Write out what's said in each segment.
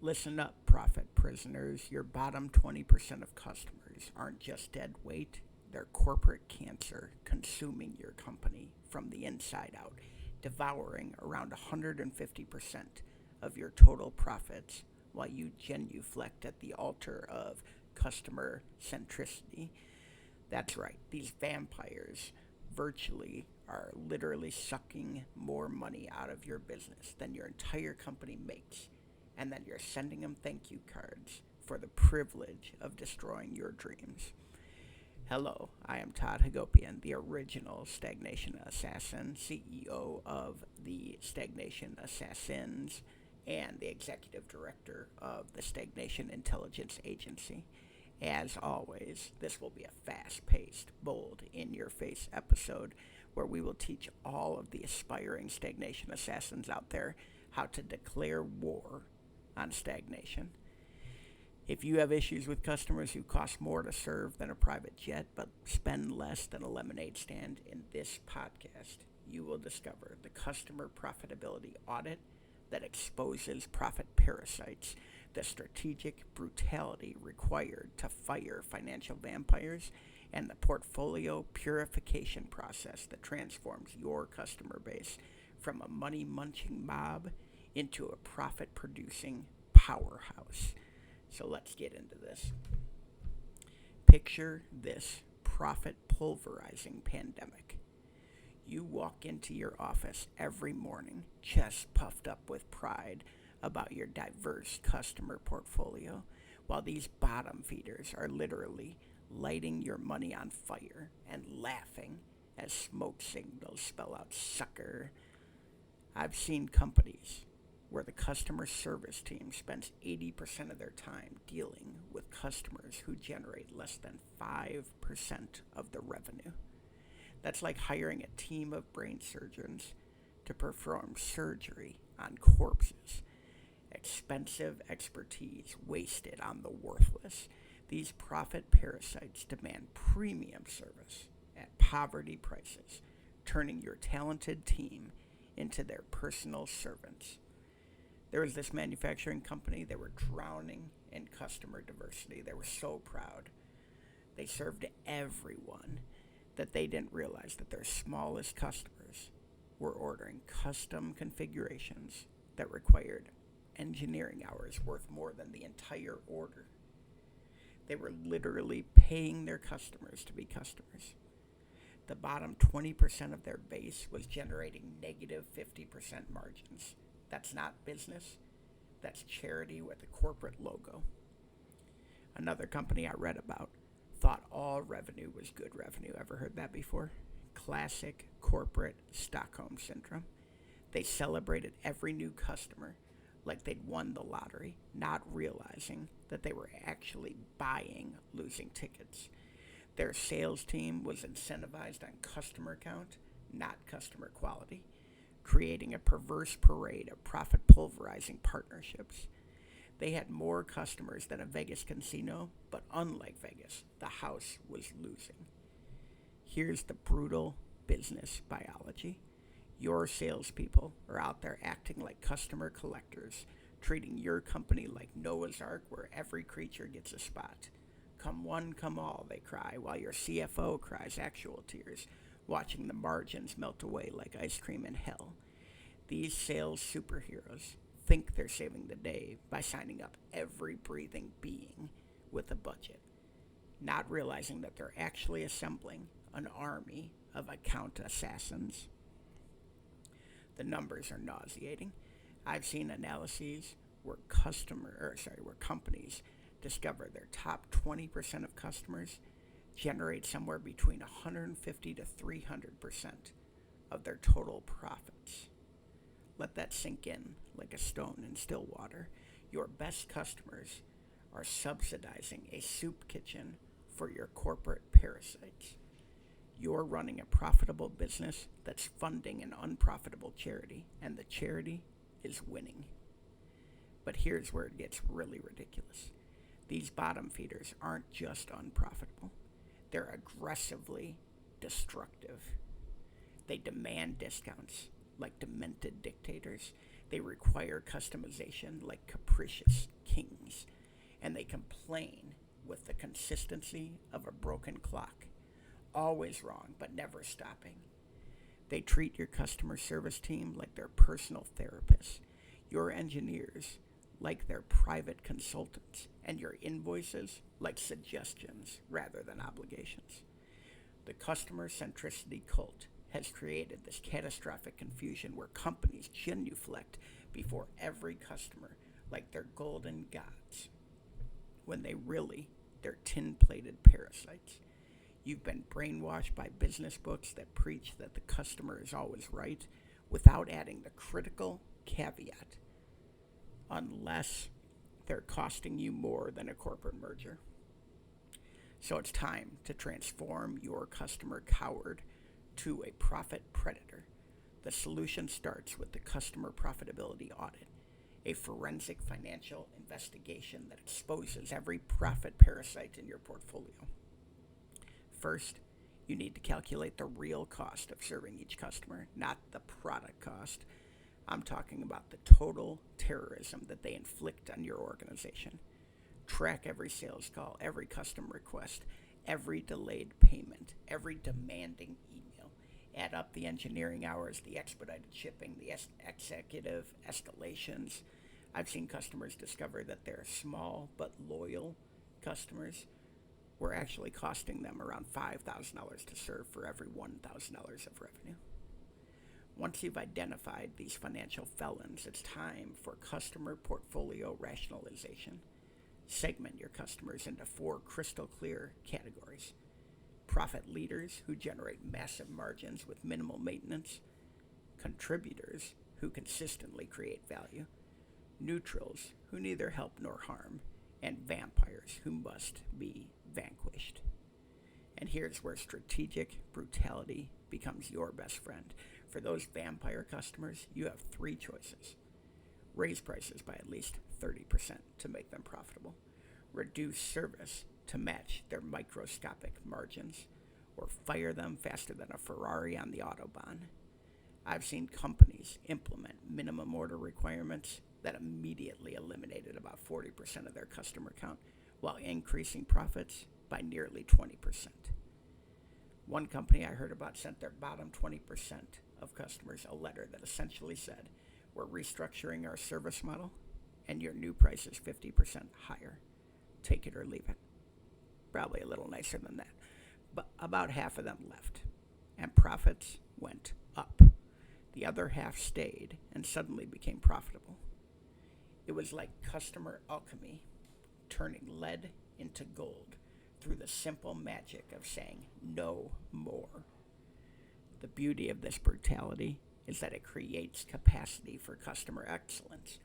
Listen up, profit prisoners. Your bottom 20% of customers aren't just dead weight, they're corporate cancer consuming your company from the inside out, devouring around 150% of your total profits while you genuflect at the altar of customer centricity. That's right, these vampires virtually are literally sucking more money out of your business than your entire company makes, and then you're sending them thank you cards for the privilege of destroying your dreams. Hello, I am Todd Hagopian, the original Stagnation Assassin, CEO of the Stagnation Assassins, and the executive director of the Stagnation Intelligence Agency. As always, this will be a fast-paced, bold, in-your-face episode where we will teach all of the aspiring stagnation assassins out there how to declare war on stagnation. If you have issues with customers who cost more to serve than a private jet but spend less than a lemonade stand, in this podcast, you will discover the Customer Profitability Audit that exposes profit parasites, the strategic brutality required to fire financial vampires, and the portfolio purification process that transforms your customer base from a money-munching mob into a profit-producing powerhouse. So let's get into this. Picture this profit-pulverizing pandemic. You walk into your office every morning, chest puffed up with pride about your diverse customer portfolio, while these bottom feeders are literally lighting your money on fire and laughing as smoke signals spell out sucker. I've seen companies where the customer service team spends 80% of their time dealing with customers who generate less than 5% of the revenue. That's like hiring a team of brain surgeons to perform surgery on corpses. Expensive expertise wasted on the worthless. These profit parasites demand premium service at poverty prices, turning your talented team into their personal servants. There was this manufacturing company, they were drowning in customer diversity. They were so proud. They served everyone that they didn't realize that their smallest customers were ordering custom configurations that required engineering hours worth more than the entire order. They were literally paying their customers to be customers. The bottom 20% of their base was generating negative 50% margins. That's not business. That's charity with a corporate logo. Another company I read about thought all revenue was good revenue. Ever heard that before? Classic corporate Stockholm syndrome. They celebrated every new customer like they'd won the lottery, not realizing that they were actually buying losing tickets. Their sales team was incentivized on customer count, not customer quality, creating a perverse parade of profit pulverizing partnerships. They had more customers than a Vegas casino, but unlike Vegas, the house was losing. Here's the brutal business biology. Your salespeople are out there acting like customer collectors, treating your company like Noah's Ark where every creature gets a spot. Come one, come all, they cry, while your CFO cries actual tears, watching the margins melt away like ice cream in hell. These sales superheroes think they're saving the day by signing up every breathing being with a budget, not realizing that they're actually assembling an army of account assassins. The numbers are nauseating. I've seen analyses where companies discover their top 20% of customers generate somewhere between 150 to 300% of their total profits. Let that sink in like a stone in still water. Your best customers are subsidizing a soup kitchen for your corporate parasites. You're running a profitable business that's funding an unprofitable charity, and the charity is winning. But here's where it gets really ridiculous. These bottom feeders aren't just unprofitable. They're aggressively destructive. They demand discounts like demented dictators. They require customization like capricious kings, and they complain with the consistency of a broken clock, always wrong but never stopping. They treat your customer service team like their personal therapists, your engineers like their private consultants, and your invoices like suggestions rather than obligations. The customer-centricity cult has created this catastrophic confusion where companies genuflect before every customer like they're golden gods, when they're tin-plated parasites. You've been brainwashed by business books that preach that the customer is always right without adding the critical caveat, unless they're costing you more than a corporate merger. So it's time to transform your customer coward to a profit predator. The solution starts with the Customer Profitability Audit, a forensic financial investigation that exposes every profit parasite in your portfolio. First, you need to calculate the real cost of serving each customer, not the product cost. I'm talking about the total terrorism that they inflict on your organization. Track every sales call, every customer request, every delayed payment, every demanding email. Add up the engineering hours, the expedited shipping, the executive escalations. I've seen customers discover that their small but loyal customers were actually costing them around $5,000 to serve for every $1,000 of revenue. Once you've identified these financial felons, it's time for customer portfolio rationalization. Segment your customers into 4 crystal clear categories: profit leaders who generate massive margins with minimal maintenance, contributors who consistently create value, neutrals who neither help nor harm, and vampires who must be vanquished. And here's where strategic brutality becomes your best friend. For those vampire customers, you have 3 choices. Raise prices by at least 30% to make them profitable. Reduce service to match their microscopic margins, or fire them faster than a Ferrari on the Autobahn. I've seen companies implement minimum order requirements that immediately eliminated about 40% of their customer count while increasing profits by nearly 20%. One company I heard about sent their bottom 20% of customers a letter that essentially said, "We're restructuring our service model, and your new price is 50% higher. Take it or leave it." Probably a little nicer than that. But about half of them left, and profits went up. The other half stayed and suddenly became profitable. It was like customer alchemy, turning lead into gold through the simple magic of saying no more. The beauty of this brutality is that it creates capacity for customer excellence.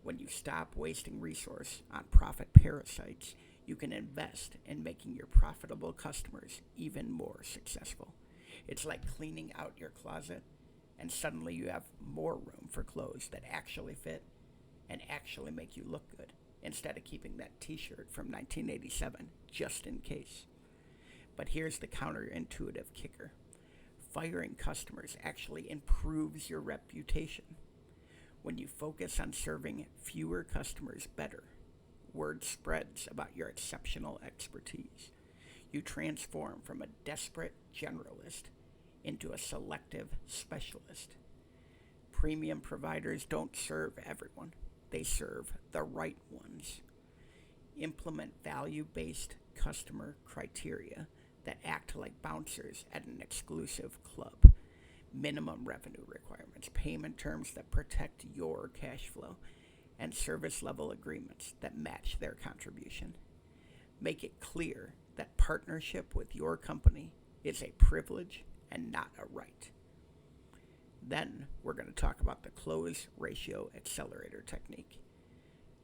When you stop wasting resource on profit parasites, you can invest in making your profitable customers even more successful. It's like cleaning out your closet, and suddenly you have more room for clothes that actually fit and actually make you look good, instead of keeping that t-shirt from 1987 just in case. But here's the counterintuitive kicker. Firing customers actually improves your reputation. When you focus on serving fewer customers better, word spreads about your exceptional expertise. You transform from a desperate generalist into a selective specialist. Premium providers don't serve everyone. They serve the right ones. Implement value-based customer criteria that act like bouncers at an exclusive club. Minimum revenue requirements, payment terms that protect your cash flow, and service level agreements that match their contribution. Make it clear that partnership with your company is a privilege and not a right. Then we're going to talk about the close ratio accelerator technique.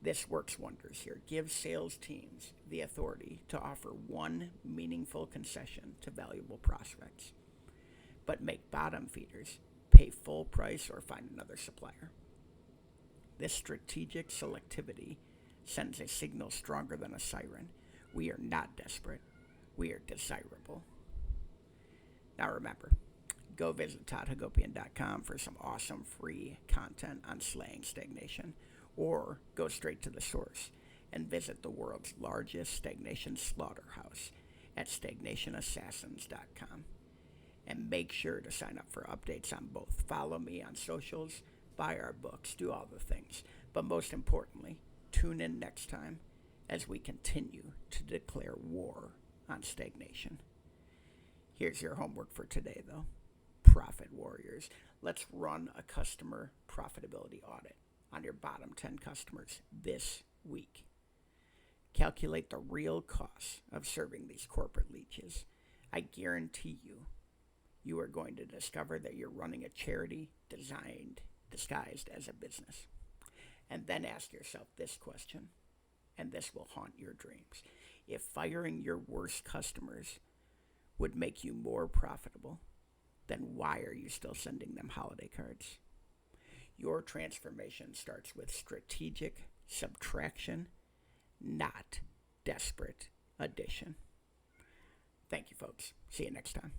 This works wonders here. Give sales teams the authority to offer one meaningful concession to valuable prospects, but make bottom feeders pay full price or find another supplier. This strategic selectivity sends a signal stronger than a siren. We are not desperate. We are desirable. Now remember, Go visit toddhagopian.com for some awesome free content on slaying stagnation, or go straight to the source and visit the world's largest stagnation slaughterhouse at stagnationassassins.com. And make sure to sign up for updates on both. Follow me on socials, buy our books, do all the things. But most importantly, tune in next time as we continue to declare war on stagnation. Here's your homework for today, though. Profit warriors, let's run a customer profitability audit on your bottom 10 customers this week. Calculate the real costs of serving these corporate leeches. I guarantee you are going to discover that you're running a charity disguised as a business. And then ask yourself this question, and this will haunt your dreams. If firing your worst customers would make you more profitable, then why are you still sending them holiday cards? Your transformation starts with strategic subtraction, not desperate addition. Thank you, folks. See you next time.